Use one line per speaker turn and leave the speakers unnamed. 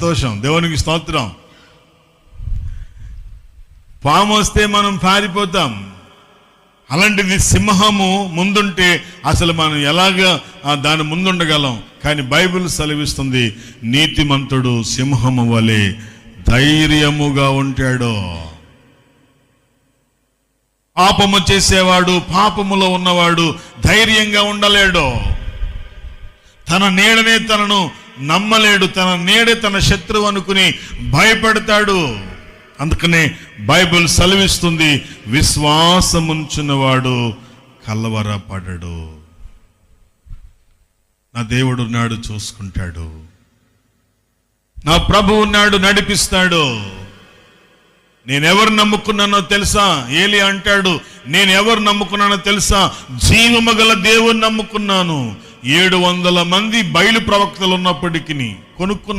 సంతోషం, దేవునికి స్తోత్రం. పాము వస్తే మనం పారిపోతాం, అలాంటిది సింహము ముందుంటే అసలు మనం ఎలాగా దాని ముందుండగలం? కానీ బైబిల్ సెలవిస్తుంది, నీతిమంతుడు సింహము వలె ధైర్యముగా ఉంటాడు. పాపము చేసేవాడు, పాపములో ఉన్నవాడు ధైర్యంగా ఉండలేడు. తన నీడనే తనను నమ్మలేడు, తన నీడే తన శత్రువు అనుకుని భయపడతాడు. అందుకనే బైబిల్ సెలవిస్తుంది, విశ్వాసముంచున్నవాడు కలవరపడడు. నా దేవుడు ఉన్నాడు, చూసుకుంటాడు. నా ప్రభువు ఉన్నాడు, నడిపిస్తాడు. నేనెవరు నమ్ముకున్నానో తెలుసా? ఏలి అంటాడు, నేనెవరు నమ్ముకున్నానో తెలుసా? జీవము గల దేవుని నమ్ముకున్నాను. 700 మంది బయలు ప్రవక్తలు ఉన్నప్పటికీ కొనుక్కున్న